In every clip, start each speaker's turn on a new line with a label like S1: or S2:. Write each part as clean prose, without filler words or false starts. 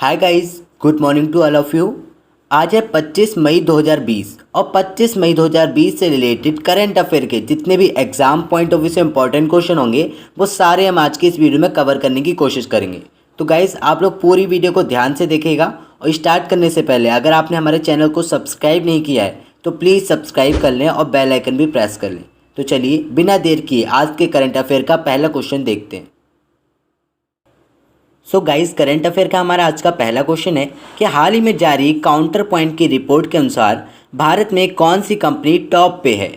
S1: Hi guys, good morning to all of you. आज है 25 मई 2020 और 25 मई 2020 से रिलेटेड करंट अफेयर के जितने भी एग्जाम पॉइंट ऑफ व्यू से इंपॉर्टेंट क्वेश्चन होंगे वो सारे हम आज की इस वीडियो में कवर करने की कोशिश करेंगे। तो गाइस आप लोग पूरी वीडियो को ध्यान से देखिएगा और स्टार्ट करने से पहले अगर आपने हमारे चैनल को सब्सक्राइब नहीं किया है तो प्लीज़ सब्सक्राइब कर लें और बेल आइकन भी प्रेस कर लें। तो चलिए बिना देर किए आज के करंट अफेयर का पहला क्वेश्चन देखते हैं। सो गाइस करंट अफेयर का हमारा आज का पहला क्वेश्चन है कि हाल ही में जारी काउंटर पॉइंट की रिपोर्ट के अनुसार भारत में कौन सी कंपनी टॉप पे है।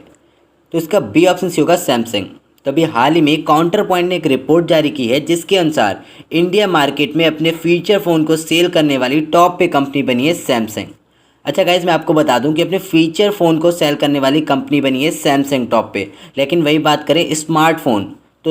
S1: तो इसका बी ऑप्शन सी होगा सैमसंग। तो अभी हाल ही में काउंटर पॉइंट ने एक रिपोर्ट जारी की है जिसके अनुसार इंडिया मार्केट में अपने फीचर फ़ोन को सेल करने वाली टॉप पे कंपनी बनी है सैमसंग। अच्छा गाइज मैं आपको बता दूं कि अपने फीचर फ़ोन को सेल करने वाली कंपनी बनी है सैमसंग टॉप पे, लेकिन वही बात करें स्मार्टफोन तो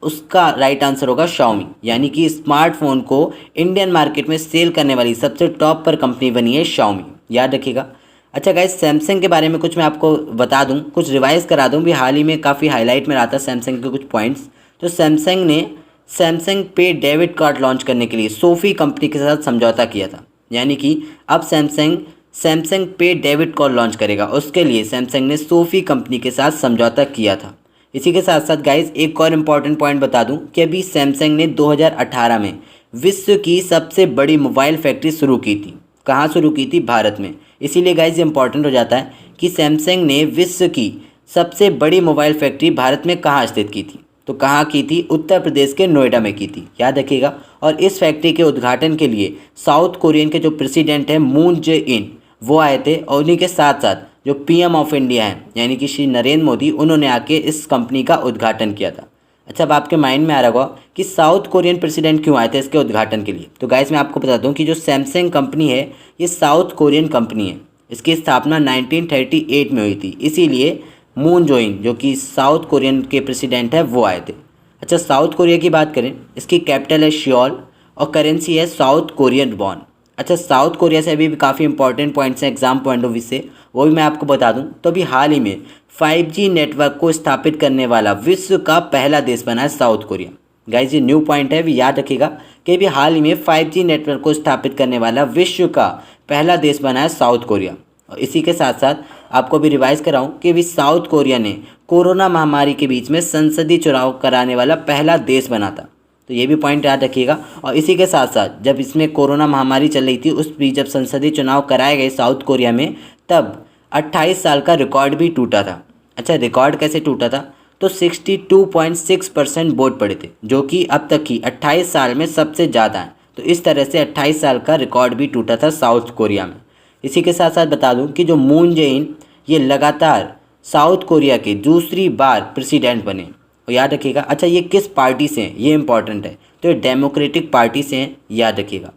S1: उसका राइट आंसर होगा शाओमी। यानी कि स्मार्टफोन को इंडियन मार्केट में सेल करने वाली सबसे टॉप पर कंपनी बनी है शाओमी, याद रखिएगा। अच्छा गाइज सैमसंग के बारे में कुछ मैं आपको बता दूं, कुछ रिवाइज करा दूं। भी हाल ही में काफ़ी हाईलाइट में रहा था सैमसंग के कुछ पॉइंट्स। तो सैमसंग ने सैमसंग पे डेबिट कार्ड लॉन्च करने के लिए सोफी कंपनी के साथ समझौता किया था। यानी कि अब सैमसंग पे डेबिट कार्ड लॉन्च करेगा, उसके लिए सैमसंग ने सोफी कंपनी के साथ समझौता किया था। इसी के साथ साथ गाइज एक और इम्पॉर्टेंट पॉइंट बता दूं कि अभी सैमसंग ने 2018 में विश्व की सबसे बड़ी मोबाइल फैक्ट्री शुरू की थी। कहाँ शुरू की थी? भारत में। इसीलिए गाइज ये इंपॉर्टेंट हो जाता है कि सैमसंग ने विश्व की सबसे बड़ी मोबाइल फैक्ट्री भारत में कहाँ स्थित की थी। तो कहाँ की थी? उत्तर प्रदेश के नोएडा में की थी, याद रखिएगा। और इस फैक्ट्री के उद्घाटन के लिए साउथ कोरियन के जो प्रेसिडेंट हैं मून जे इन वो आए थे, और उन्हीं के साथ साथ जो पीएम ऑफ इंडिया हैं यानी कि श्री नरेंद्र मोदी, उन्होंने आके इस कंपनी का उद्घाटन किया था। अच्छा अब आपके माइंड में आ रहा होगा कि साउथ कोरियन प्रेसिडेंट क्यों आए थे इसके उद्घाटन के लिए। तो गाइस मैं आपको बता दूं कि जो सैमसंग कंपनी है ये साउथ कोरियन कंपनी है। इसकी स्थापना 1938 में हुई थी, इसीलिए मून जे इन जो कि साउथ कोरियन के प्रेसिडेंट है वो आए थे। अच्छा साउथ कोरिया की बात करें, इसकी कैपिटल है सियोल और करेंसी है साउथ कोरियन वॉन। अच्छा साउथ कोरिया से अभी भी काफ़ी इंपॉर्टेंट पॉइंट्स हैं एग्जाम पॉइंट ऑफ व्यू से, वो भी मैं आपको बता दूं। तो अभी हाल ही में 5G नेटवर्क को स्थापित करने वाला विश्व का पहला देश बना है साउथ कोरिया। गाइज ये न्यू पॉइंट है, भी याद रखिएगा कि अभी हाल ही में 5G नेटवर्क को स्थापित करने वाला विश्व का पहला देश बना है साउथ कोरिया। और इसी के साथ साथ आपको भी रिवाइज कराऊं कि अभी साउथ कोरिया ने कोरोना महामारी के बीच में संसदीय चुनाव कराने वाला पहला देश बना था। तो ये भी पॉइंट याद रखिएगा। और इसी के साथ साथ जब इसमें कोरोना महामारी चल रही थी उस बीच जब संसदीय चुनाव कराए गए साउथ कोरिया में, तब 28 साल का रिकॉर्ड भी टूटा था। अच्छा रिकॉर्ड कैसे टूटा था? तो 62.6% वोट पड़े थे, जो कि अब तक की 28 साल में सबसे ज़्यादा है। तो इस तरह से 28 साल का रिकॉर्ड भी टूटा था साउथ कोरिया में। इसी के साथ साथ बता दूं कि जो मून जे इन ये लगातार साउथ कोरिया के दूसरी बार प्रेसिडेंट बने, और याद रखिएगा। अच्छा ये किस पार्टी से हैं ये इंपॉर्टेंट है, तो ये डेमोक्रेटिक पार्टी से हैं, याद रखिएगा।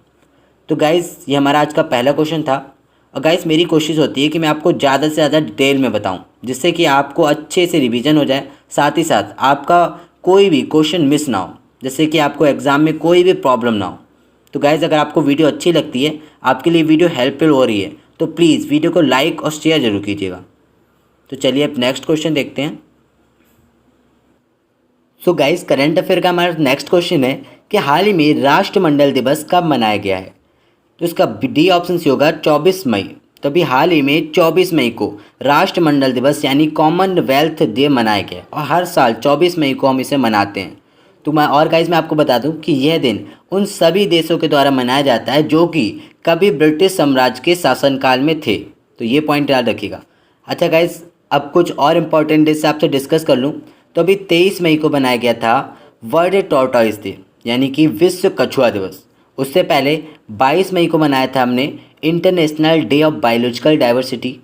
S1: तो गाइज़ ये हमारा आज का पहला क्वेश्चन था। और गाइज़ मेरी कोशिश होती है कि मैं आपको ज़्यादा से ज़्यादा डिटेल में बताऊं, जिससे कि आपको अच्छे से रिवीजन हो जाए, साथ ही साथ आपका कोई भी क्वेश्चन मिस ना हो, जिससे कि आपको एग्ज़ाम में कोई भी प्रॉब्लम ना हो। तो गाइज़ अगर आपको वीडियो अच्छी लगती है, आपके लिए वीडियो हेल्पफुल हो रही है, तो प्लीज़ वीडियो को लाइक और शेयर ज़रूर कीजिएगा। तो चलिए अब नेक्स्ट क्वेश्चन देखते हैं। सो गाइस करंट अफेयर का हमारा नेक्स्ट क्वेश्चन है कि हाल ही में राष्ट्रमंडल दिवस कब मनाया गया है। तो इसका डी ऑप्शन सी होगा 24 मई। तो अभी हाल ही में 24 मई को राष्ट्रमंडल दिवस यानी कॉमनवेल्थ डे मनाया गया, और हर साल 24 मई को हम इसे मनाते हैं। तो मैं आपको बता दूं कि यह दिन उन सभी देशों के द्वारा मनाया जाता है जो कि कभी ब्रिटिश साम्राज्य के शासनकाल में थे। तो ये पॉइंट याद रखिएगा। अच्छा गाइज अब कुछ और इम्पोर्टेंट डेज से आपसे डिस्कस कर लूँ। तो अभी 23 मई को बनाया गया था वर्ल्ड टॉर्टॉइस डे यानी कि विश्व कछुआ दिवस। उससे पहले 22 मई को मनाया था हमने international day of biological diversity.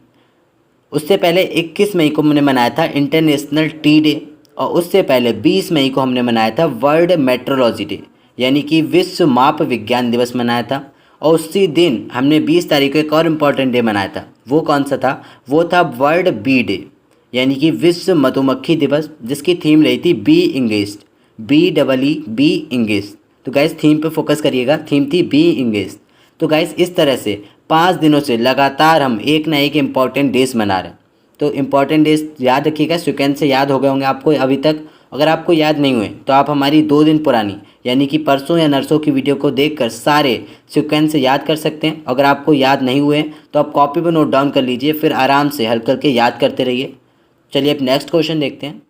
S1: उससे पहले 21 मई को हमने मनाया था इंटरनेशनल टी डे, और उससे पहले 20 मई को हमने मनाया था वर्ल्ड मेट्रोलॉजी डे यानी कि विश्व माप विज्ञान दिवस मनाया था। और उसी दिन हमने 20 तारीख को एक और इम्पॉर्टेंट डे मनाया था। वो कौन सा था? वो था वर्ल्ड बी डे यानी कि विश्व मधुमक्खी दिवस, जिसकी थीम रही थी बी इंगेज्ड, बी इंगेज्ड। तो गाइस थीम पे फोकस करिएगा, थीम थी बी इंगेज्ड। तो गाइस इस तरह से 5 दिनों से लगातार हम एक ना एक इम्पॉर्टेंट डेज मना रहे हैं। तो इम्पॉर्टेंट डेज याद रखिएगा, सेकेंड से याद हो गए होंगे आपको अभी तक। अगर आपको याद नहीं हुए तो आप हमारी 2 दिन पुरानी यानी कि परसों या नरसों की वीडियो को देखकर सारे सीक्वेंस से याद कर सकते हैं। अगर आपको याद नहीं हुए तो आप कॉपी पर नोट डाउन कर लीजिए, फिर आराम से हल्के हल्के याद करते रहिए। चलिए अब नेक्स्ट क्वेश्चन देखते हैं।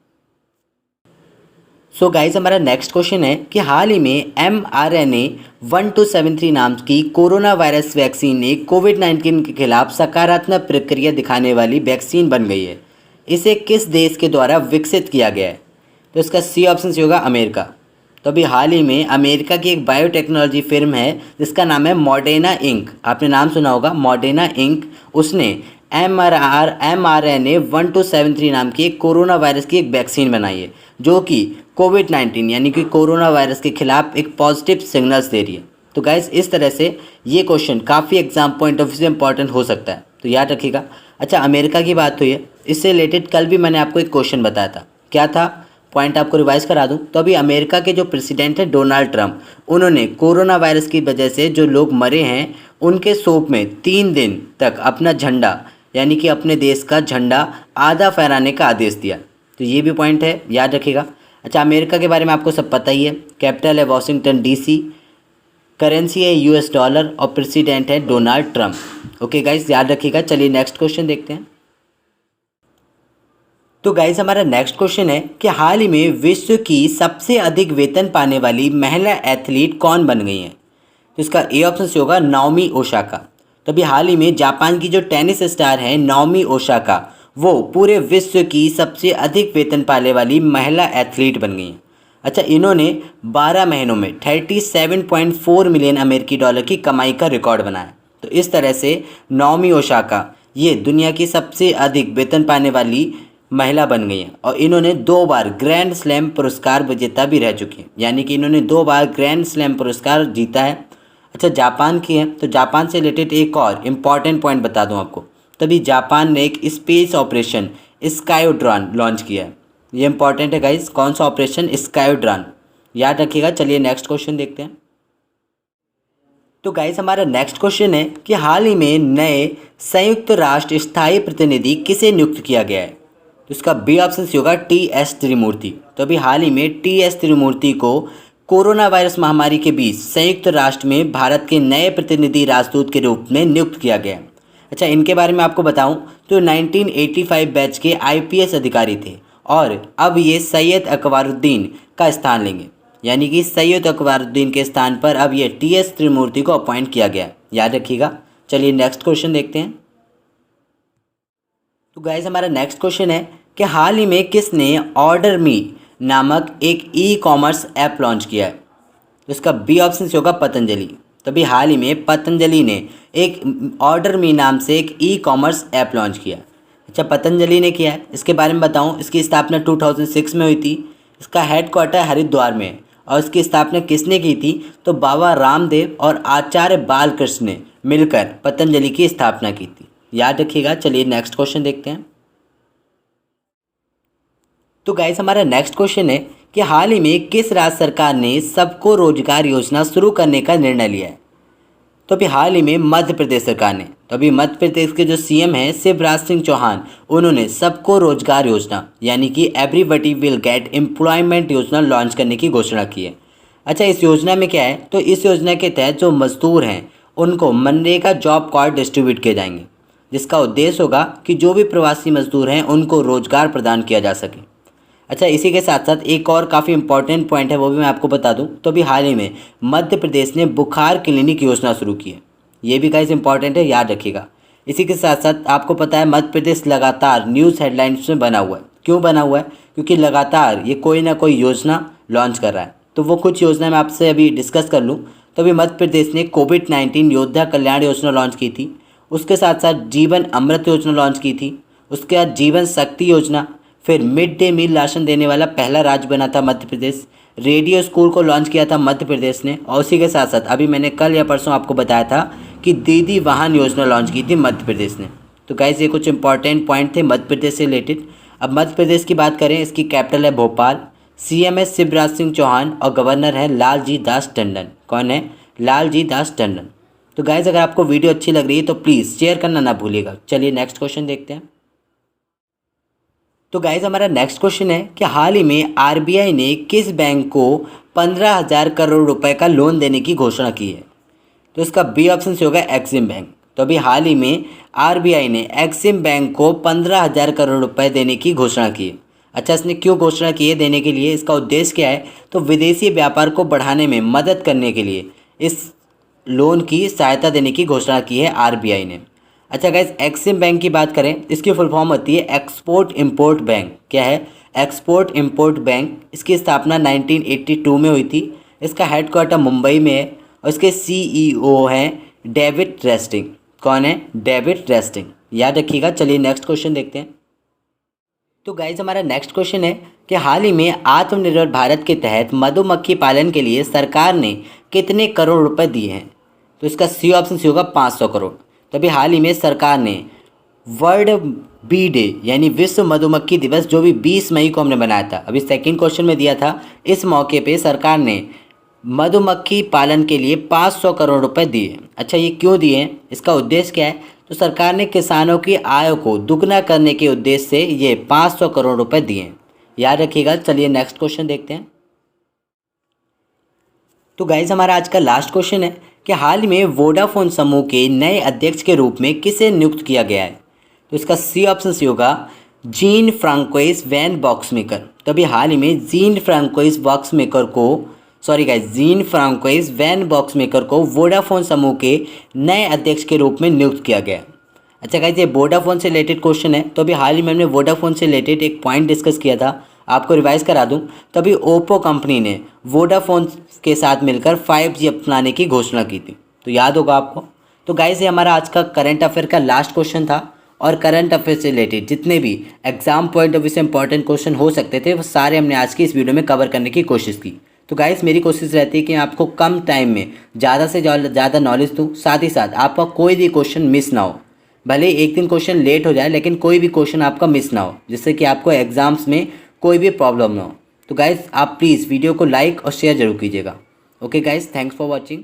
S1: सो गाइस हमारा नेक्स्ट क्वेश्चन है कि हाल ही में mRNA-1273 नाम की कोरोना वायरस वैक्सीन ने कोविड-19 के खिलाफ सकारात्मक प्रतिक्रिया दिखाने वाली वैक्सीन बन गई है। इसे किस देश के द्वारा विकसित किया गया है? तो इसका सी ऑप्शन होगा अमेरिका। तो अभी हाल ही में अमेरिका की एक बायोटेक्नोलॉजी फिर्म है जिसका नाम है मॉडर्ना इंक। आपने नाम सुना होगा मॉडर्ना इंक। उसने mRNA-1273 नाम की एक कोरोना वायरस की एक वैक्सीन बनाई है जो कि कोविड-19 यानी कि कोरोना वायरस के खिलाफ एक पॉजिटिव सिग्नल्स दे रही है। तो गाइस इस तरह से ये क्वेश्चन काफ़ी एग्जाम पॉइंट ऑफ व्यू से इंपॉर्टेंट हो सकता है, तो याद रखिएगा। अच्छा, अमेरिका की बात हुई है, इससे रिलेटेड कल भी मैंने आपको एक क्वेश्चन बताया था। क्या था? पॉइंट आपको रिवाइज करा दूं तो अभी अमेरिका के जो प्रेसिडेंट हैं डोनाल्ड ट्रंप, उन्होंने कोरोना वायरस की वजह से जो लोग मरे हैं उनके शोक में 3 दिन तक अपना झंडा यानी कि अपने देश का झंडा आधा फहराने का आदेश दिया। तो ये भी पॉइंट है, याद रखिएगा। अच्छा, अमेरिका के बारे में आपको सब पता ही है। कैपिटल है वॉशिंगटन DC, करेंसी है US डॉलर और प्रेसिडेंट है डोनाल्ड ट्रंप। ओके गाइस, याद रखिएगा। चलिए नेक्स्ट क्वेश्चन देखते हैं। तो गाइस हमारा नेक्स्ट क्वेश्चन है कि हाल ही में विश्व की सबसे अधिक वेतन पाने वाली महिला एथलीट कौन बन गई हैं? तो इसका ए ऑप्शन से होगा नाओमी ओसाका। तो अभी हाल ही में जापान की जो टेनिस स्टार है नाओमी ओसाका, वो पूरे विश्व की सबसे अधिक वेतन पाने वाली महिला एथलीट बन गई हैं। अच्छा, इन्होंने 12 महीनों में 37.4 मिलियन अमेरिकी डॉलर की कमाई का रिकॉर्ड बनाया। तो इस तरह से नाओमी ओसाका ये दुनिया की सबसे अधिक वेतन पाने वाली महिला बन गई हैं और इन्होंने 2 बार ग्रैंड स्लैम पुरस्कार विजेता भी रह चुकी हैं, यानी कि इन्होंने 2 बार ग्रैंड स्लैम पुरस्कार जीता है। अच्छा, जापान की है तो जापान से रिलेटेड एक और इम्पॉर्टेंट पॉइंट बता दूं आपको। तभी जापान ने एक स्पेस ऑपरेशन स्काईड्रॉन लॉन्च किया है। ये इंपॉर्टेंट है गाइस, कौन सा ऑपरेशन? स्काईड्रॉन, याद रखिएगा। चलिए नेक्स्ट क्वेश्चन देखते हैं। तो गाइस हमारा नेक्स्ट क्वेश्चन है कि हाल ही में नए संयुक्त राष्ट्र स्थायी प्रतिनिधि किसे नियुक्त किया गया है? तो इसका बी ऑप्शन होगा TS त्रिमूर्ति। तो अभी हाल ही में TS त्रिमूर्ति को कोरोना वायरस महामारी के बीच संयुक्त राष्ट्र में भारत के नए प्रतिनिधि राजदूत के रूप में नियुक्त किया गया। अच्छा, इनके बारे में आपको बताऊं तो 1985 बैच के IPS अधिकारी थे और अब ये सैयद अकबरुद्दीन का स्थान लेंगे, यानी कि सैयद अकबरुद्दीन के स्थान पर अब ये TS त्रिमूर्ति को अपॉइंट किया गया, याद रखिएगा। चलिए नेक्स्ट क्वेश्चन देखते हैं। तो गाइस हमारा नेक्स्ट क्वेश्चन है कि हाल ही में किसने ऑर्डर मी नामक एक ई-कॉमर्स ऐप लॉन्च किया है? तो इसका बी ऑप्शन से होगा पतंजलि। तभी हाल ही में पतंजलि ने एक ऑर्डर मी नाम से एक ई-कॉमर्स ऐप लॉन्च किया। अच्छा, पतंजलि ने किया है, इसके बारे में बताऊं। इसकी स्थापना 2006 में हुई थी। इसका हेडक्वार्टर हरिद्वार में है और इसकी स्थापना किसने की थी? तो बाबा रामदेव और आचार्य बालकृष्ण ने मिलकर पतंजलि की स्थापना की थी, याद रखिएगा। चलिए नेक्स्ट क्वेश्चन देखते हैं। तो गाइस हमारा नेक्स्ट क्वेश्चन है कि हाल ही में किस राज्य सरकार ने सबको रोजगार योजना शुरू करने का निर्णय लिया है? तो अभी हाल ही में मध्य प्रदेश सरकार ने, तो अभी मध्य प्रदेश के जो CM हैं शिवराज सिंह चौहान, उन्होंने सबको रोजगार योजना यानी कि एवरीबडी विल गेट एम्प्लॉयमेंट योजना लॉन्च करने की घोषणा की है। अच्छा, इस योजना में क्या है? तो इस योजना के तहत जो मजदूर हैं उनको मनरेगा जॉब कार्ड डिस्ट्रीब्यूट किए जाएंगे, जिसका उद्देश्य होगा कि जो भी प्रवासी मजदूर हैं उनको रोजगार प्रदान किया जा सके। अच्छा, इसी के साथ साथ एक और काफ़ी इंपॉर्टेंट पॉइंट है, वो भी मैं आपको बता दूं। तो अभी हाल ही में मध्य प्रदेश ने बुखार क्लिनिक योजना शुरू की है। ये भी गाइस इंपॉर्टेंट है, याद रखिएगा। इसी के साथ साथ आपको पता है मध्य प्रदेश लगातार न्यूज़ हेडलाइंस में बना हुआ है। क्यों बना हुआ है? क्योंकि लगातार ये कोई ना कोई योजना लॉन्च कर रहा है। तो वो कुछ योजना मैं आपसे अभी डिस्कस कर लूँ। तो अभी मध्य प्रदेश ने कोविड-19 योद्धा कल्याण योजना लॉन्च की थी। उसके साथ साथ जीवन अमृत योजना लॉन्च की थी। उसके बाद जीवन शक्ति योजना, फिर मिड डे मील राशन देने वाला पहला राज्य बना था मध्य प्रदेश। रेडियो स्कूल को लॉन्च किया था मध्य प्रदेश ने। और उसी के साथ साथ अभी मैंने कल या परसों आपको बताया था कि दीदी वाहन योजना लॉन्च की थी मध्य प्रदेश ने। तो गाइस ये कुछ इंपॉर्टेंट पॉइंट थे मध्य प्रदेश से रिलेटेड। अब मध्य प्रदेश की बात करें, इसकी कैपिटल है भोपाल। CM है शिवराज सिंह चौहान और गवर्नर है लालजी दास टंडन। कौन है? लालजी दास टंडन। तो गाइस अगर आपको वीडियो अच्छी लग रही है तो प्लीज़ शेयर करना ना भूलिएगा। चलिए नेक्स्ट क्वेश्चन देखते हैं। तो गाइज हमारा नेक्स्ट क्वेश्चन है कि हाल ही में आरबीआई ने किस बैंक को 15,000 करोड़ रुपए का लोन देने की घोषणा की है? तो इसका बी ऑप्शन से होगा एक्सिम बैंक। तो अभी हाल ही में आरबीआई ने एक्सिम बैंक को 15,000 करोड़ रुपए देने की घोषणा की है। अच्छा, इसने क्यों घोषणा की है देने के लिए, इसका उद्देश्य क्या है? तो विदेशी व्यापार को बढ़ाने में मदद करने के लिए इस लोन की सहायता देने की घोषणा की है आरबीआई ने। अच्छा गाइज, एक्सिम बैंक की बात करें, इसकी फुल फॉर्म होती है एक्सपोर्ट इंपोर्ट बैंक। क्या है? Export import bank. इसकी स्थापना 1982 में हुई थी। इसका हेडक्वार्टर मुंबई में है और इसके सीईओ हैं डेविड रेस्टिंग। कौन है? डेविड रेस्टिंग, याद रखिएगा। चलिए नेक्स्ट क्वेश्चन देखते हैं। तो गाइज हमारा नेक्स्ट क्वेश्चन है कि हाल ही में आत्मनिर्भर भारत के तहत मधुमक्खी पालन के लिए सरकार ने कितने करोड़ रुपए दिए हैं? तो इसका सी ऑप्शन सी होगा 500 करोड़। तो अभी हाल ही में सरकार ने वर्ल्ड बी डे यानी विश्व मधुमक्खी दिवस, जो भी 20 मई को हमने बनाया था, अभी सेकंड क्वेश्चन में दिया था, इस मौके पे सरकार ने मधुमक्खी पालन के लिए 500 करोड़ रुपए दिए। अच्छा, ये क्यों दिए हैं? इसका उद्देश्य क्या है? तो सरकार ने किसानों की आय को दुगना करने के उद्देश्य से ये 500 करोड़ रुपए दिए हैं, याद रखिएगा। चलिए नेक्स्ट क्वेश्चन देखते हैं। तो गाइज हमारा आज का लास्ट क्वेश्चन है कि हाल ही में वोडाफोन समूह के नए अध्यक्ष के रूप में किसे नियुक्त किया गया है? तो इसका सी ऑप्शन सी होगा जीन फ्रांकोइस वैन बॉक्समेकर। तो अभी हाल ही में जीन फ्रांकोइस वैन बॉक्समेकर को वोडाफोन समूह के नए अध्यक्ष के रूप में नियुक्त किया गया। अच्छा गाइज, ये वोडाफोन से रिलेटेड क्वेश्चन है। तो अभी हाल ही में हमने वोडाफोन से रिलेटेड एक पॉइंट डिस्कस किया था, आपको रिवाइज करा दूं। तो अभी ओप्पो कंपनी ने वोडाफोन के साथ मिलकर 5G अपनाने की घोषणा की थी, तो याद होगा आपको। तो गाइज ये हमारा आज का करंट अफेयर का लास्ट क्वेश्चन था, और करंट अफेयर से रिलेटेड जितने भी एग्जाम पॉइंट ऑफ व्यू से इंपॉर्टेंट क्वेश्चन हो सकते थे वो सारे हमने आज की इस वीडियो में कवर करने की कोशिश की। तो गाइस मेरी कोशिश रहती है कि आपको कम टाइम में ज़्यादा से ज़्यादा नॉलेज दूँ, साथ ही साथ आपका कोई भी क्वेश्चन मिस ना हो। भले एक दिन क्वेश्चन लेट हो जाए, लेकिन कोई भी क्वेश्चन आपका मिस ना हो, जिससे कि आपको एग्जाम्स में कोई भी प्रॉब्लम ना हो। तो गाइस आप प्लीज़ वीडियो को लाइक और शेयर जरूर कीजिएगा। Okay guys, thanks for watching.